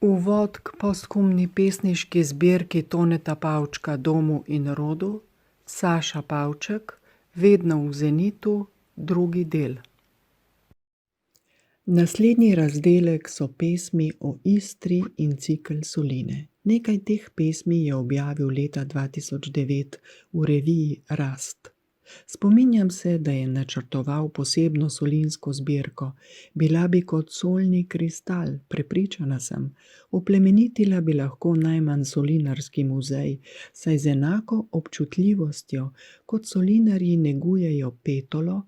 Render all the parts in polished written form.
Uvod k posthumni pesniški zbirki Toneta Pavčka Domu in rodu, Saša Pavček, Vedno v zenitu, drugi del. Naslednji razdelek so pesmi o Istri in cikel Soline. Nekaj teh pesmi je objavil leta 2009 v reviji Rast. Spominjam se, da je načrtoval posebno solinsko zbirko. Bila bi kot solni kristal, prepričana sem. Oplemenitila bi lahko najmanj solinarski muzej, saj z enako občutljivostjo, kot solinarji negujejo petolo,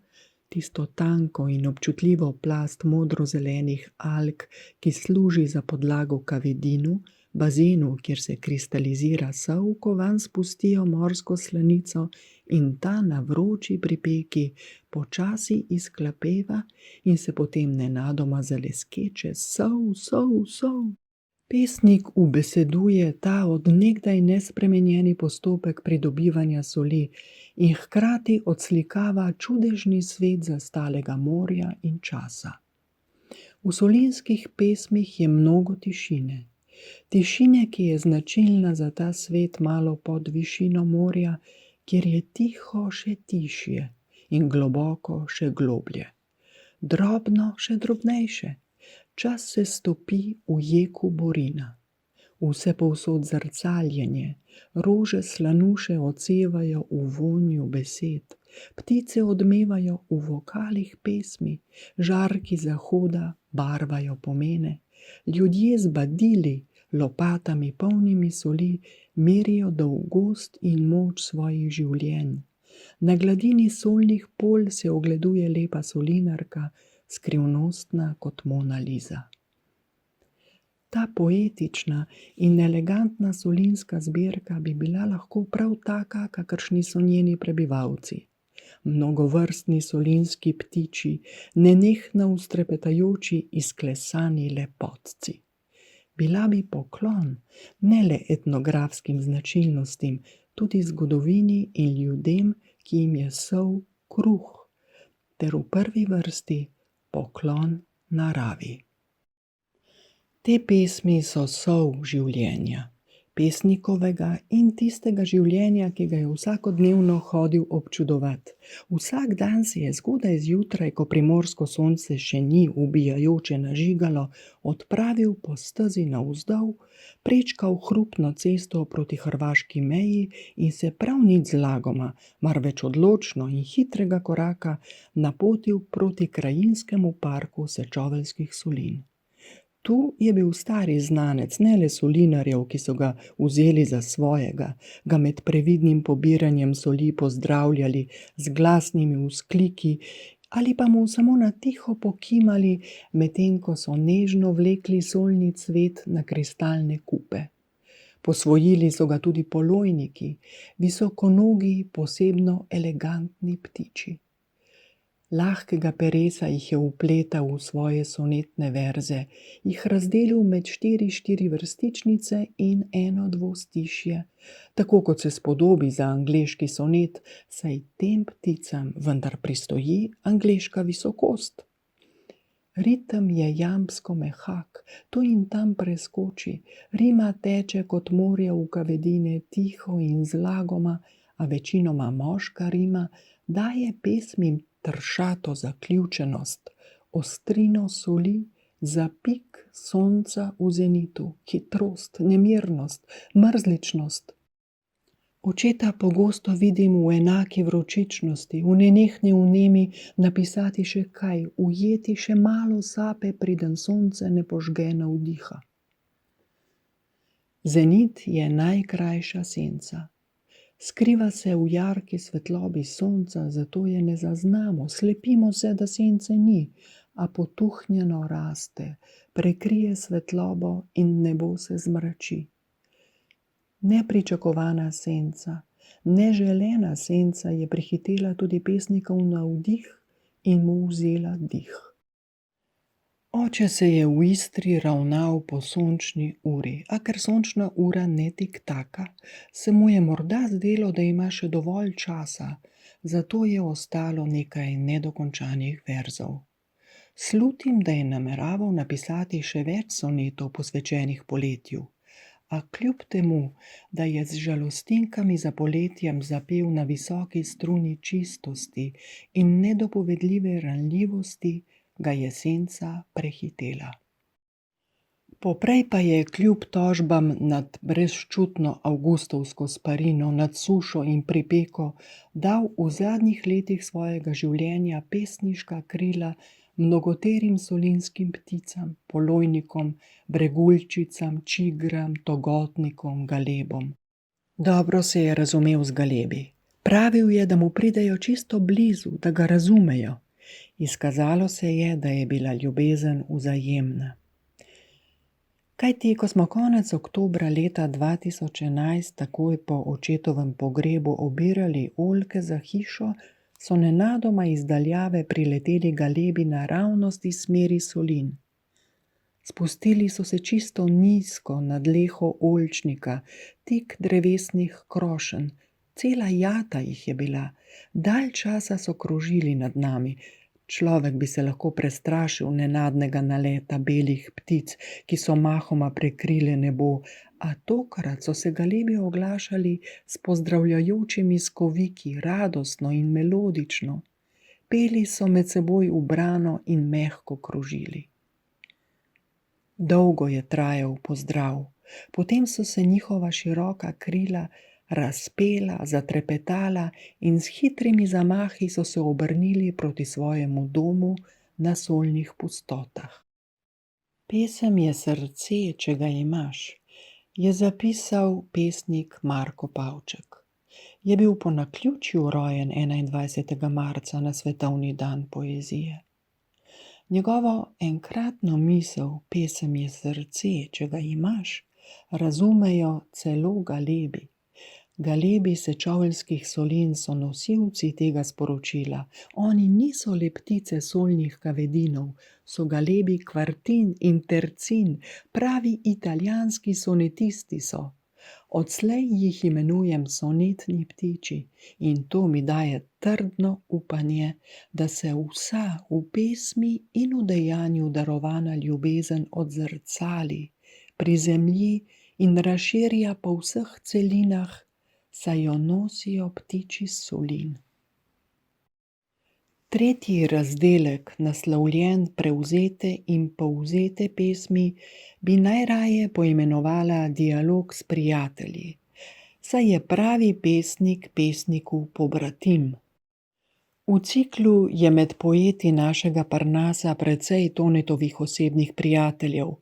tisto tanko in občutljivo plast modro-zelenih alg, ki služi za podlago kavidinu, bazenu, kjer se kristalizira sol, ko vanj spustijo morsko slanico in ta na vroči pripeki počasi izklapeva in se potem nenadoma zaleskeče sol, sol, sol. Pesnik ubeseduje ta od nekdaj nespremenjeni postopek pridobivanja soli in hkrati odslikava čudežni svet zastalega morja in časa. V solinskih pesmih je mnogo tišine. Tišine, ki je značilna za ta svet malo pod višino morja, kjer je tiho še tišje in globoko še globlje. Drobno še drobnejše. Čas se stopi v jeku borina. Vse povsod zrcaljenje, rože slanuše odsevajo v vonju besed, ptice odmevajo v vokalih pesmi, žarki zahoda barvajo pomene, ljudje z badili, lopatami polnimi soli, merijo dolgost in moč svojih življenj. Na gladini solnih polj se ogleduje lepa solinarka, skrivnostna kot Mona Lisa. Ta poetična in elegantna solinska zbirka bi bila lahko prav taka, kakršni so njeni prebivalci. Mnogovrstni solinski ptiči, nenehno vztrepetajoči izklesani lepotci. Bila bi poklon ne le etnografskim značilnostim, tudi zgodovini in ljudem, ki jim je sol kruh, ter v prvi vrsti poklon naravi. Te pesmi so sol življenja, pesnikovega in tistega življenja, ki ga je vsakodnevno hodil občudovat. Vsak dan se je zgodaj zjutraj, ko primorsko sonce še ni ubijajoče nažigalo, odpravil po stezi navzdol, prečkal hrupno cesto proti hrvaški meji in se prav nič zlagoma, marveč odločno in hitrega koraka napotil proti krajinskemu parku Sečoveljskih solin. Tu je bil stari znanec ne le solinarjev, ki so ga vzeli za svojega, ga med previdnim pobiranjem soli pozdravljali z glasnimi vzkliki ali pa mu samo na tiho pokimali, medtem ko so nežno vlekli solni cvet na kristalne kupe. Posvojili so ga tudi polojniki, visokonogi, posebno elegantni ptiči. Lahkega peresa jih je vpletal v svoje sonetne verze, jih razdelil med 4 vrstičnice in 1 dvostišje, tako kot se spodobi za angleški sonet, saj tem pticam vendar pristoji angleška visokost. Ritem je jambsko mehak, tu in tam preskoči, rima teče kot morje v kavedine, tiho in zlagoma, a večinoma moška rima daje pesmim tršato zaključenost, ostrino soli, zapik sonca v zenitu, hitrost, nemirnost, mrzličnost. Očeta pogosto vidim v enaki vročičnosti, v nenehni vnemi napisati še kaj, ujeti še malo sape, preden sonce ne požge navdiha. Zenit je najkrajša senca. Skriva se v jarki svetlobi sonca, zato je ne zaznamo, slepimo se, da sence ni, a potuhnjeno raste, prekrije svetlobo in nebo se zmrači. Nepričakovana senca, neželena senca je prehitela tudi pesnikov navdih in mu vzela dih. Oče se je v Istri ravnal po sončni uri, a ker sončna ura ne tiktaka, se mu je morda zdelo, da ima še dovolj časa, zato je ostalo nekaj nedokončanih verzov. Slutim, da je nameraval napisati še več sonetov posvečenih poletju, a kljub temu, da je z žalostinkami za poletjem zapel na visoki struni čistosti in nedopovedljive ranljivosti, ga je senca prehitela. Poprej pa je kljub tožbam nad brezčutno avgustovsko sparino, nad sušo in pripeko dal v zadnjih letih svojega življenja pesniška krila mnogoterim solinskim pticam, polojnikom, breguljčicam, čigram, togotnikom, galebom. Dobro se je razumel z galebi. Pravil je, da mu pridejo čisto blizu, da ga razumejo. Izkazalo se je, da je bila ljubezen vzajemna. Kajti, ko smo konec oktobra leta 2011, takoj po očetovem pogrebu, obirali oljke za hišo, so nenadoma iz daljave prileteli galebi naravnost iz smeri Solin. Spustili so se čisto nizko nad leho oljčnika, tik drevesnih krošenj. Cela jata jih je bila. Dalj časa so krožili nad nami. Človek bi se lahko prestrašil nenadnega naleta belih ptic, ki so mahoma prekrile nebo, a tokrat so se galebi oglašali s pozdravljajočimi skoviki, radostno in melodično. Peli so med seboj ubrano in mehko krožili. Dolgo je trajal pozdrav, potem so se njihova široka krila razpela, zatrepetala in s hitrimi zamahi so se obrnili proti svojemu domu na solnih pustotah. Pesem je Srce, če ga imaš, je zapisal pesnik Marko Pavček. Je bil po naključju rojen 21. marca na svetovni dan poezije. Njegovo enkratno misel, pesem je Srce, če ga imaš, razumejo celo galebi. Galebi Sečoveljskih solin so nosilci tega sporočila. Oni niso le ptice solnih kavedinov, so galebi kvartin in tercin, pravi italijanski sonetisti so. Odslej jih imenujem sonetni ptiči in to mi daje trdno upanje, da se vsa v pesmi in v dejanju darovana ljubezen odzrcali, prizemlji in razširja po vseh celinah, saj jo nosijo ptiči solin. Tretji razdelek, naslovljen Prevzete in povzete pesmi, bi najraje poimenovala Dialog s prijatelji, saj je pravi pesnik pesniku pobratim. V ciklu je med poeti našega Parnasa precej Tonetovih osebnih prijateljev,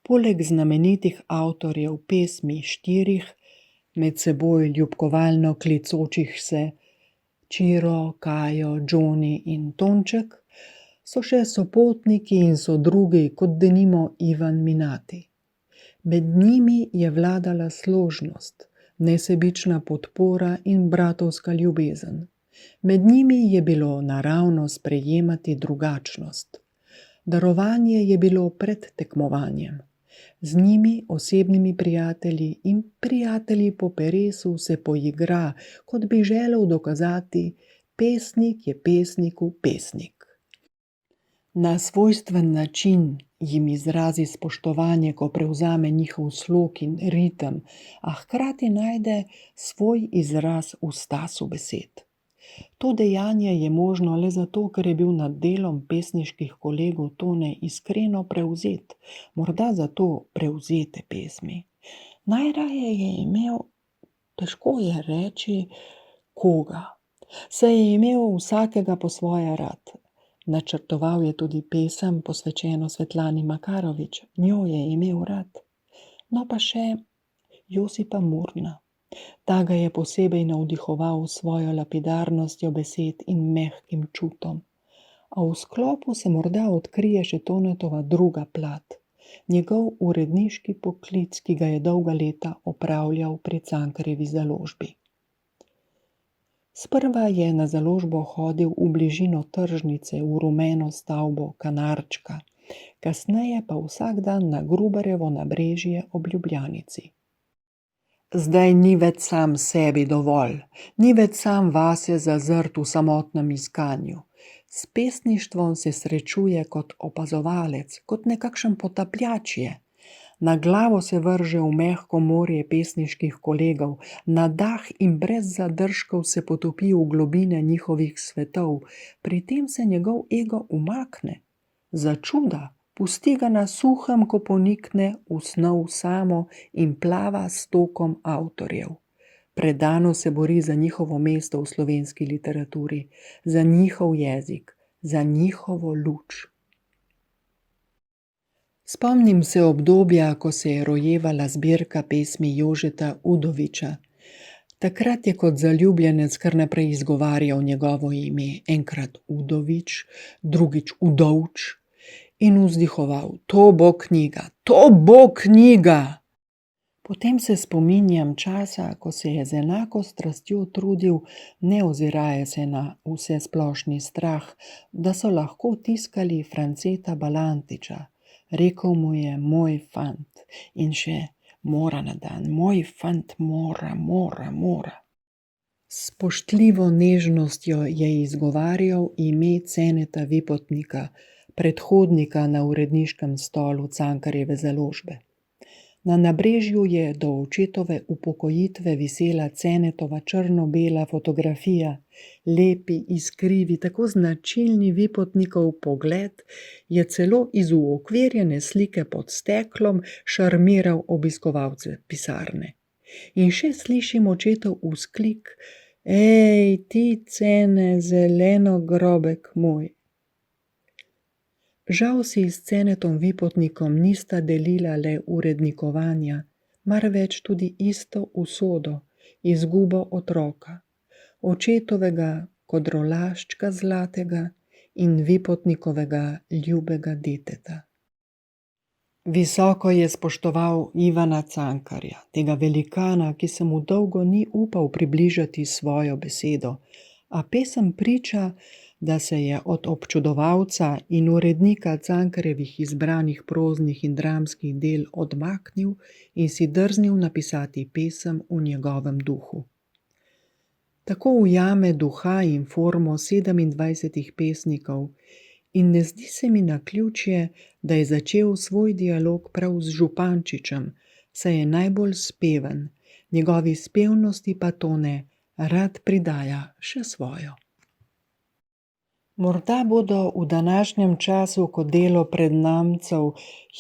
poleg znamenitih avtorjev pesmi štirih, med seboj ljubkovalno klicočih se Čiro, Kajo, Džoni in Tonček, so še sopotniki in sodrugi, kot denimo Ivan Minati. Med njimi je vladala složnost, nesebična podpora in bratovska ljubezen. Med njimi je bilo naravno sprejemati drugačnost. Darovanje je bilo pred tekmovanjem. Z njimi, osebnimi prijatelji in prijatelji po peresu, se poigra, kot bi želel dokazati, pesnik je pesniku pesnik. Na svojstven način jim izrazi spoštovanje, ko prevzame njihov slog in ritem, a hkrati najde svoj izraz v stasu besed. To dejanje je možno le zato, ker je bil nad delom pesniških kolegov Tone iskreno prevzet, morda zato prevzete pesmi. Najraje je imel, težko je reči, koga. Saj je imel vsakega po svoje rad. Načrtoval je tudi pesem, posvečeno Svetlani Makarovič, njo je imel rad. No pa še Josipa Murna. Ta ga je posebej navdihoval s svojo lapidarnostjo besed in mehkim čutom. A v sklopu se morda odkrije še Tonetova druga plat, njegov uredniški poklic, ki ga je dolga leta opravljal pri Cankarjevi založbi. Sprva je na založbo hodil v bližino tržnice v rumeno stavbo Kanarčka, kasneje pa vsak dan na Grubarjevo nabrežje ob Ljubljanici. Zdaj ni več sam sebi dovolj, ni več sam vase zazrt v samotnem iskanju. S pesništvom se srečuje kot opazovalec, kot nekakšen potapljač je. Na glavo se vrže v mehko morje pesniških kolegov, na dah in brez zadržkov se potopi v globine njihovih svetov, pri tem se njegov ego umakne. Začuda, pusti ga na suhem, ko ponikne v snov samo in plava s tokom avtorjev. Predano se bori za njihovo mesto v slovenski literaturi, za njihov jezik, za njihovo luč. Spomnim se obdobja, ko se je rojevala zbirka pesmi Jožeta Udoviča. Takrat je kot zaljubljenec kar naprej izgovarjal njegovo ime, enkrat Udovič, drugič Udovč, in vzdihoval: to bo knjiga, to bo knjiga! Potem se spominjam časa, ko se je z enako strastjo trudil, ne oziraje se na vsesplošni strah, da so lahko tiskali Franceta Balantiča. Rekel mu je: moj fant, in še mora na dan, moj fant mora. S spoštljivo nežnostjo je izgovarjal ime Ceneta Vipotnika, predhodnika na uredniškem stolu Cankarjeve založbe. Na nabrežju je do očetove upokojitve visela Cenetova črno-bela fotografija. Lepi, iskrivi, tako značilni Vipotnikov pogled je celo iz uokvirjene slike pod steklom šarmiral obiskovalce pisarne. In še slišim očetov vzklik: ej, ti, Cene, zelenogrobek moj! Žal si s Cenetom Vipotnikom nista delila le urednikovanja, marveč tudi isto usodo, izgubo otroka, očetovega kodrolaščka zlatega in Vipotnikovega ljubega deteta. Visoko je spoštoval Ivana Cankarja, tega velikana, ki se mu dolgo ni upal približati svojo besedo, a pesem priča, da se je od občudovalca in urednika Cankarjevih izbranih proznih in dramskih del odmaknil in si drznil napisati pesem v njegovem duhu. Tako ujame duha in formo 27 pesnikov in ne zdi se mi naključje, da je začel svoj dialog prav z Župančičem, saj je najbolj speven, njegovi spevnosti pa tone rad pridaja še svojo. Morda bodo v današnjem času, ko delo prednamcev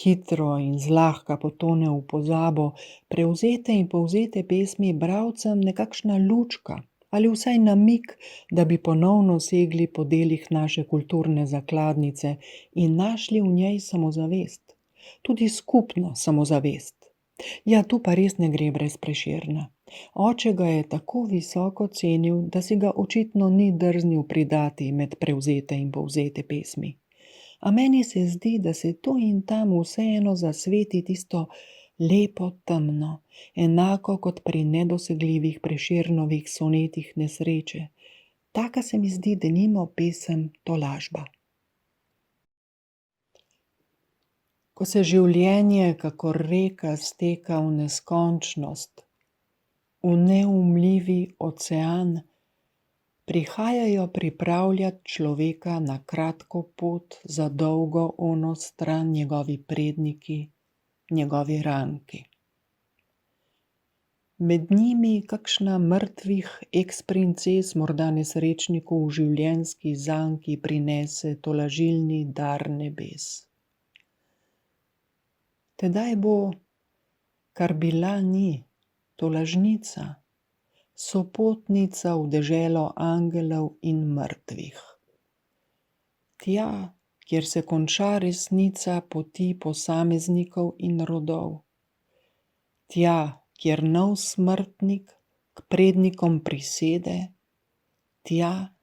hitro in zlahka potone v pozabo, prevzete in povzete pesmi bralcem nekakšna lučka ali vsaj namig, da bi ponovno segli po delih naše kulturne zakladnice in našli v njej samozavest, tudi skupno samozavest. Ja, tu pa res ne gre brez Prešerna. Oče ga je tako visoko cenil, da si ga očitno ni drznil pridati med prevzete in povzete pesmi. A meni se zdi, da se tu in tam vseeno zasveti tisto lepo temno, enako kot pri nedosegljivih Prešernovih sonetih nesreče. Taka se mi zdi denimo pesem Tolažba. Ko se življenje kakor reka steka v neskončnost, v neumljivi ocean, prihajajo pripravljat človeka na kratko pot za dolgo ono stran njegovi predniki, njegovi ranki. Med njimi kakšna mrtvih eksprinces morda nesrečniku v življenjski zanki prinese tolažilni dar nebes. Tedaj bo, kar bila ni, tolažnica, sopotnica v deželo angelov in mrtvih. Tja, kjer se konča resnica poti posameznikov in rodov. Tja, kjer nov smrtnik k prednikom prisede. Tja,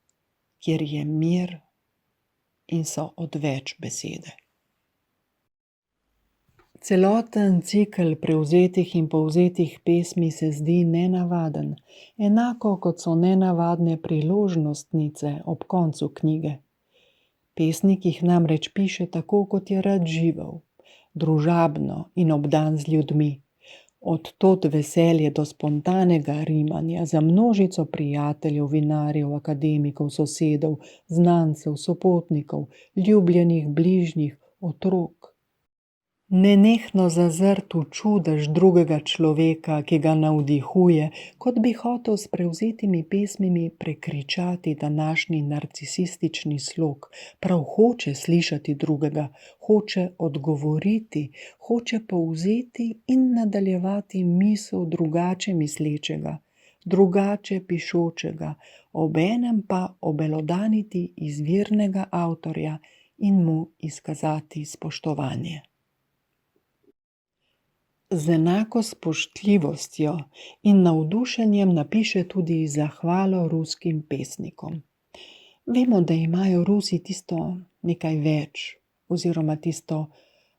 kjer je mir in so odveč besede. Celoten cikel prevzetih in povzetih pesmi se zdi nenavaden, enako kot so nenavadne priložnostnice ob koncu knjige. Pesnik jih namreč piše tako, kot je rad živel, družabno in obdan z ljudmi. Od tod veselje do spontanega rimanja za množico prijateljev, vinarjev, akademikov, sosedov, znancev, sopotnikov, ljubljenih bližnjih, otrok. Nenehno zazrt v čudež drugega človeka, ki ga navdihuje, kot bi hotel s prevzetimi pesmimi prekričati današnji narcisistični slog. Prav hoče slišati drugega, hoče odgovoriti, hoče povzeti in nadaljevati misel drugače mislečega, drugače pišočega, obenem pa obelodaniti izvirnega avtorja in mu izkazati spoštovanje. Z enako spoštljivostjo in navdušenjem napiše tudi zahvalo ruskim pesnikom. Vemo, da imajo Rusi tisto nekaj več, oziroma tisto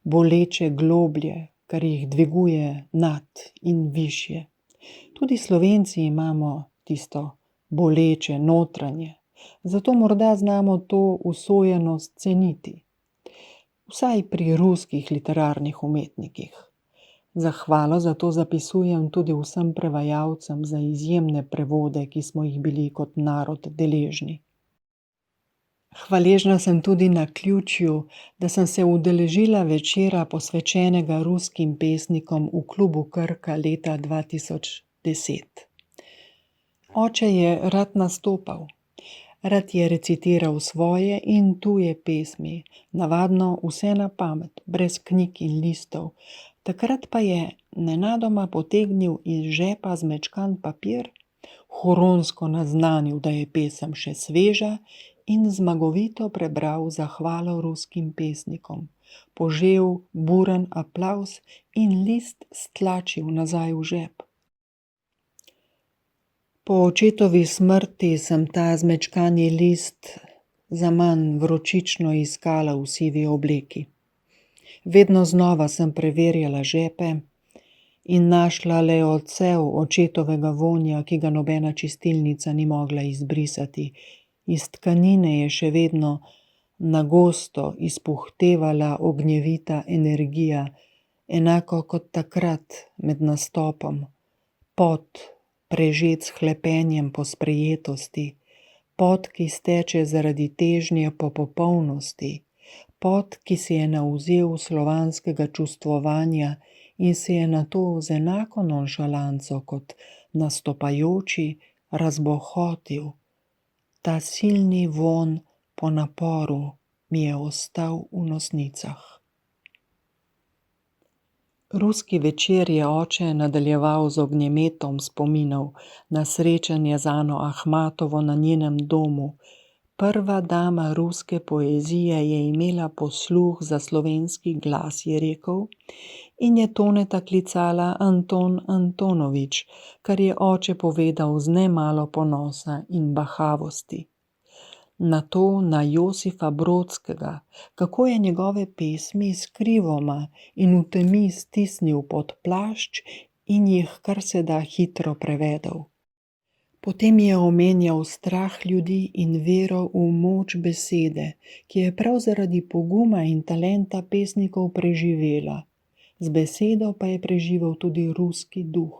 boleče globlje, kar jih dviguje nad in višje. Tudi Slovenci imamo tisto boleče notranje, zato morda znamo to usojenost ceniti. Vsaj pri ruskih literarnih umetnikih. Zahvalo zato zapisujem tudi vsem prevajalcem za izjemne prevode, ki smo jih bili kot narod deležni. Hvaležna sem tudi naključju, da sem se udeležila večera posvečenega ruskim pesnikom v klubu Krka leta 2010. Oče je rad nastopal. Rad je recitiral svoje in tuje pesmi, navadno vse na pamet, brez knjig in listov. Takrat pa je nenadoma potegnil iz žepa zmečkan papir, huronsko naznanil, da je pesem še sveža in zmagovito prebral zahvalo ruskim pesnikom, požel buren aplavz in list stlačil nazaj v žep. Po očetovi smrti sem ta zmečkani list zaman vročično iskala v sivi obleki. Vedno znova sem preverjala žepe in našla le odsev očetovega vonja, ki ga nobena čistilnica ni mogla izbrisati. Iz tkanine je še vedno nagosto izpuhtevala ognjevita energija, enako kot takrat med nastopom, pot prežet s hlepenjem po sprejetosti, pot, ki steče zaradi težnje po popolnosti, pot, ki si je navzel slovanskega čustvovanja in se je nato z enako nonšalanco kot nastopajoči razbohotil. Ta silni vonj po naporu mi je ostal v nosnicah. Ruski večer je oče nadaljeval z ognjemetom spominov na srečanje z Ano Ahmatovo na njenem domu. Prva dama ruske poezije je imela posluh za slovenski glas, je rekel, in je Toneta klicala Anton Antonovič, kar je oče povedal z nemalo ponosa in bahavosti. Nato na Josifa Brodskega, kako je njegove pesmi skrivoma in v temi stisnil pod plašč in jih kar se da hitro prevedel. Potem je omenjal strah ljudi in vero v moč besede, ki je prav zaradi poguma in talenta pesnikov preživela. Z besedo pa je preživel tudi ruski duh.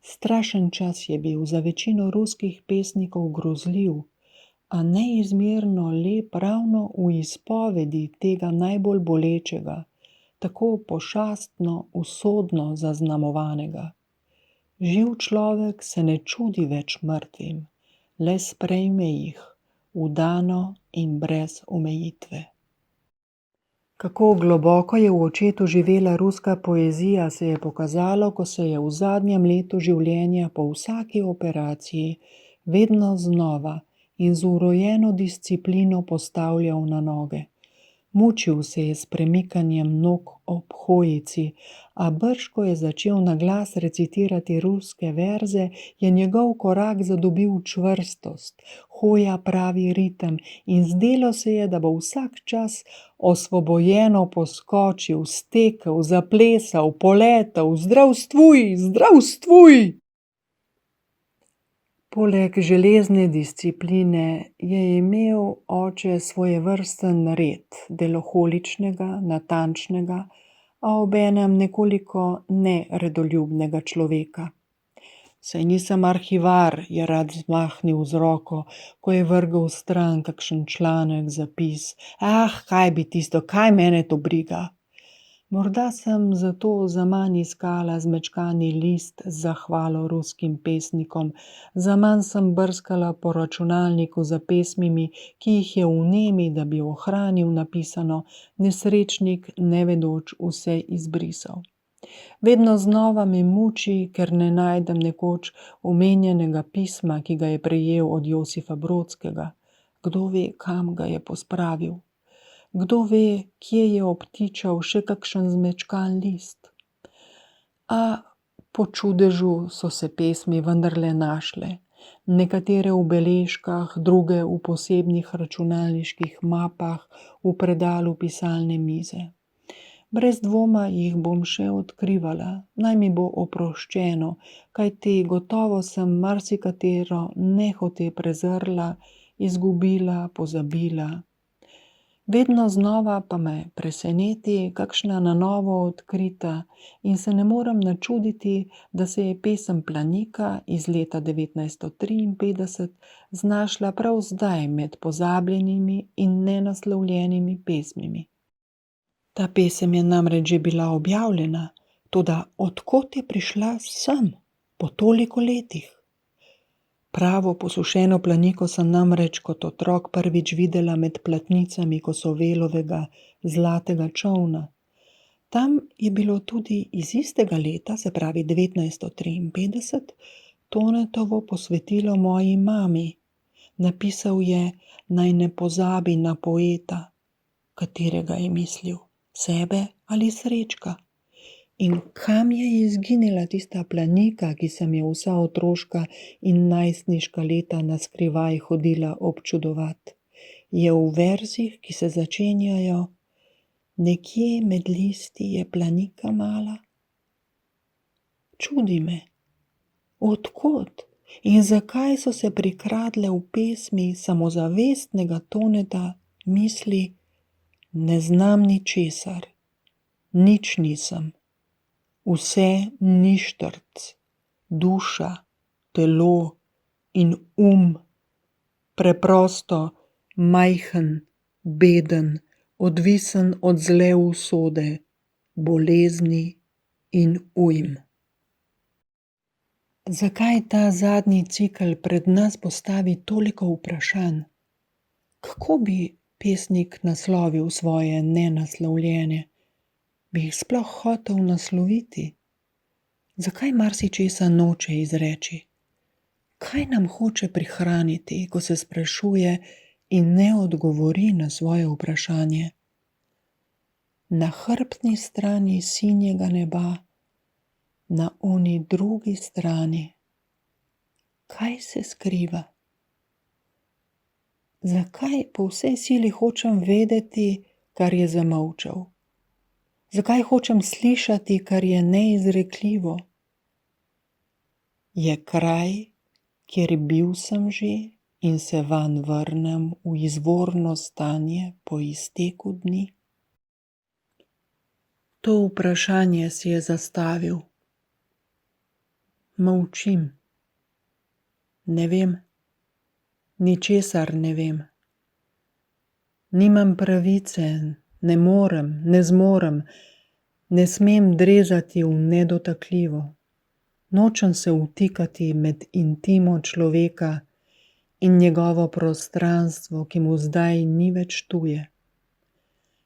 Strašen čas je bil za večino ruskih pesnikov grozljiv, a neizmerno lep ravno v izpovedi tega najbolj bolečega, tako pošastno, usodno zaznamovanega. Živ človek se ne čudi več mrtvim, le sprejme jih, vdano in brez omejitve. Kako globoko je v očetu živela ruska poezija, se je pokazalo, ko se je v zadnjem letu življenja po vsaki operaciji vedno znova in z urojeno disciplino postavljal na noge. Mučil se je s premikanjem nog ob hojici, a brž ko je začel na glas recitirati ruske verze, je njegov korak zadobil čvrstost, hoja pravi ritem in zdelo se je, da bo vsak čas osvobojeno poskočil, stekel, zaplesal, poletel, zdravstvuj, zdravstvuj! Poleg železne discipline je imel oče svojevrsten red, deloholičnega, natančnega, a obenem nekoliko neredoljubnega človeka. Saj nisem arhivar, je rad zmahnil z roko, ko je vrgel stran kakšen članek, zapis. Kaj bi tisto, kaj mene to briga? Morda sem zato zaman iskala zmečkani list z zahvalo ruskim pesnikom, zaman sem brskala po računalniku za pesmimi, ki jih je vnemi, da bi ohranil napisano, nesrečnik nevedoč vse izbrisal. Vedno znova me muči, ker ne najdem nekoč omenjenega pisma, ki ga je prejel od Josifa Brodskega. Kdo ve, kam ga je pospravil? Kdo ve, kje je obtičal še kakšen zmečkan list? A po čudežu so se pesmi vendarle našle. Nekatere v beležkah, druge v posebnih računalniških mapah v predalu pisalne mize. Brez dvoma jih bom še odkrivala, naj mi bo oproščeno, kajti gotovo sem marsikatero nehote prezrla, izgubila, pozabila. Vedno znova pa me preseneti kakšna na novo odkrita in se ne morem načuditi, da se je pesem Planika iz leta 1953 znašla prav zdaj med pozabljenimi in nenaslovljenimi pesmimi. Ta pesem je namreč že bila objavljena, toda od kod je prišla sem po toliko letih? Pravo posušeno Planiko sem namreč kot otrok prvič videla med platnicami Kosovelovega Zlatega čolna. Tam je bilo tudi iz istega leta, se pravi 1953, Tonetovo posvetilo moji mami. Napisal je, naj ne pozabi na poeta. Katerega je mislil? Sebe ali Srečka? In kam je izginila tista Planika, ki sem jo vsa otroška in najstniška leta naskrivaj hodila občudovat? Je v verzih, ki se začenjajo: nekje med listi je Planika mala? Čudi me, od kod in zakaj so se prikradle v pesmi samozavestnega Toneta misli: ne znam ničesar, nič nisem. Vse ništrc, duša, telo in preprosto, majhen, beden, odvisen od zle usode, bolezni in ujm. Zakaj ta zadnji cikel pred nas postavi toliko vprašanj? Kako bi pesnik naslovil svoje nenaslovljene? Bi jih sploh hotel nasloviti? Zakaj marsičesa noče izreči? Kaj nam hoče prihraniti, ko se sprašuje in ne odgovori na svoje vprašanje? Na hrbtni strani sinjega neba, na oni drugi strani. Kaj se skriva? Zakaj po vsej sili hočem vedeti, kar je zamolčal? Zakaj hočem slišati, kar je neizrekljivo? Je kraj, kjer bil sem že in se vanj vrnem v izvorno stanje po izteku dni? To vprašanje si je zastavil. Molčim. Ne vem. Ničesar ne vem. Nimam pravice, ne morem, ne zmorem, ne smem drezati v nedotakljivo. Nočem se vtikati med intimo človeka in njegovo prostranstvo, ki mu zdaj ni več tuje.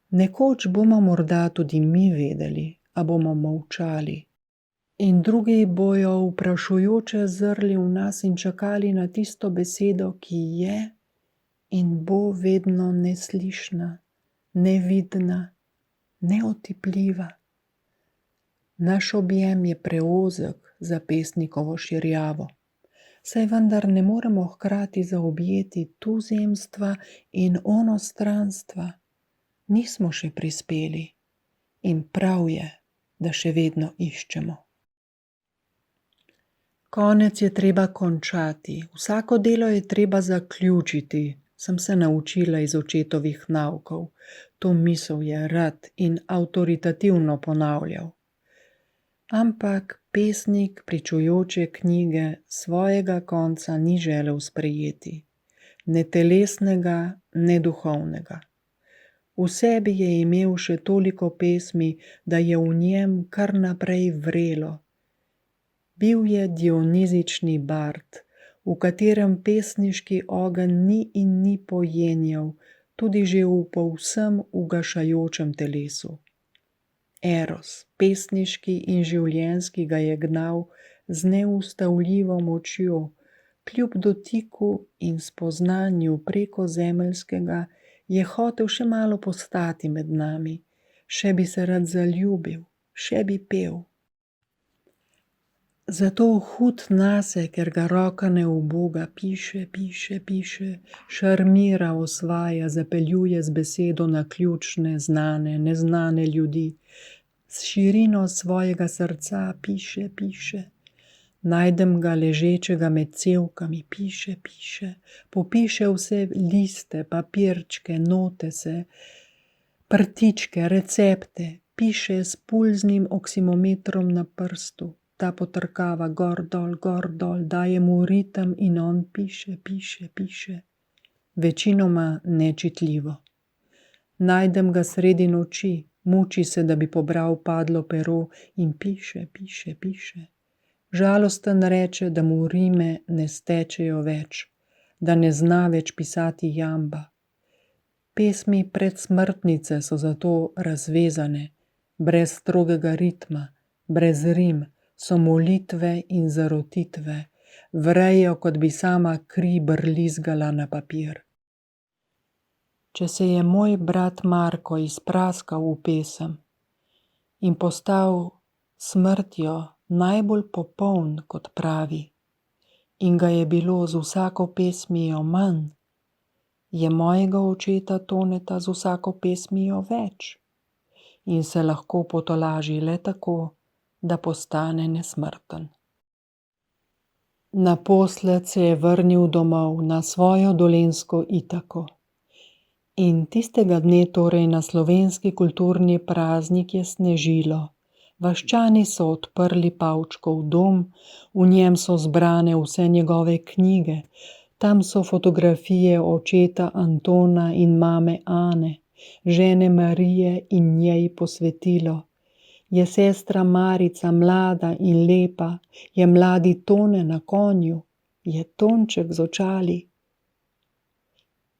Nekoč bomo morda tudi mi vedeli, a bomo molčali. In drugi bojo vprašujoče zrli v nas in čakali na tisto besedo, ki je in bo vedno neslišna, nevidna, neotipljiva. Naš objem je preozek za pesnikovo širjavo, saj vendar ne moremo hkrati zaobjeti tuzemstva in onostranstva. Nismo še prispeli in prav je, da še vedno iščemo. Konec je treba končati, vsako delo je treba zaključiti, sem se naučila iz očetovih naukov. To misel je rad in avtoritativno ponavljal. Ampak pesnik pričujoče knjige svojega konca ni želel sprejeti, ne telesnega, ne duhovnega. V sebi je imel še toliko pesmi, da je v njem kar naprej vrelo. Bil je dionizični bard, v katerem pesniški ogenj ni in ni pojenjal, tudi že v povsem ugašajočem telesu. Eros, pesniški in življenjski, ga je gnal z neustavljivo močjo, kljub dotiku in spoznanju preko zemeljskega, je hotel še malo postati med nami, še bi se rad zaljubil, še bi pel. Zato hud nase, ker ga roka ne uboga, piše, šarmira, osvaja, zapeljuje z besedo na ključne, znane, neznane ljudi. S širino svojega srca piše. Najdem ga ležečega med cevkami, piše. Popiše vse liste, papirčke, notese, prtičke, recepte, piše s pulznim oksimometrom na prstu. Ta potrkava gor dol, daje mu ritem in on piše. Večinoma nečitljivo. Najdem ga sredi noči, muči se, da bi pobral padlo pero in piše. Žalosten reče, da mu rime ne stečejo več, da ne zna več pisati jamba. Pesmi predsmrtnice so zato razvezane, brez strogega ritma, brez rim, so molitve in zarotitve, vrejo, kot bi sama kri brlizgala na papir. Če se je moj brat Marko izpraskal v pesem in postal smrtjo najbolj popoln, kot pravi, in ga je bilo z vsako pesmijo manj, je mojega očeta Toneta z vsako pesmijo več in se lahko potolaži le tako, da postane nesmrten. Naposled se je vrnil domov na svojo dolenjsko Itako. In tistega dne torej na slovenski kulturni praznik je snežilo. Vaščani so odprli Pavčkov dom, v njem so zbrane vse njegove knjige, tam so fotografije očeta Antona in mame Ane, žene Marije in njej posvetilo. Je sestra Marica mlada in lepa, je mladi Tone na konju, je Tonček z očali.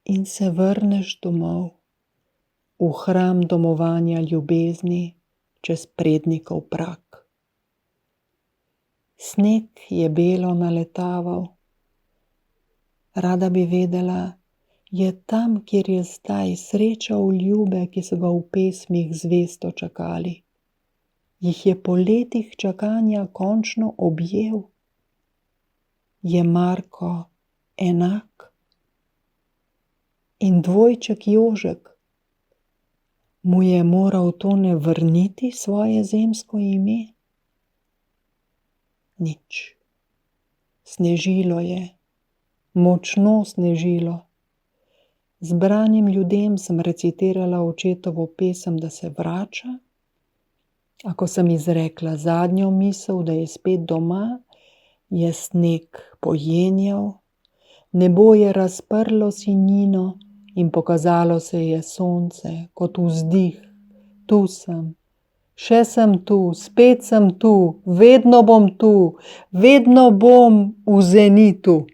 In se vrneš domov, v hram domovanja ljubezni, čez prednikov prag. Sneg je belo naletaval. Rada bi vedela, je tam, kjer je zdaj, srečal ljube, ki so ga v pesmih zvesto čakali. Jih je po letih čakanja končno objel? Je Marko enak? In dvojček Jožek, mu je moral Tone vrniti svoje zemsko ime? Nič. Snežilo je, močno snežilo. Zbranim ljudem sem recitirala očetovo pesem, da se vrača, a ko sem izrekla zadnjo misel, da je spet doma, je sneg pojenjal, nebo je razprlo sinjino in pokazalo se je sonce kot vzdih. Tu sem, še sem tu, spet sem tu, vedno bom tu, vedno bom v zenitu.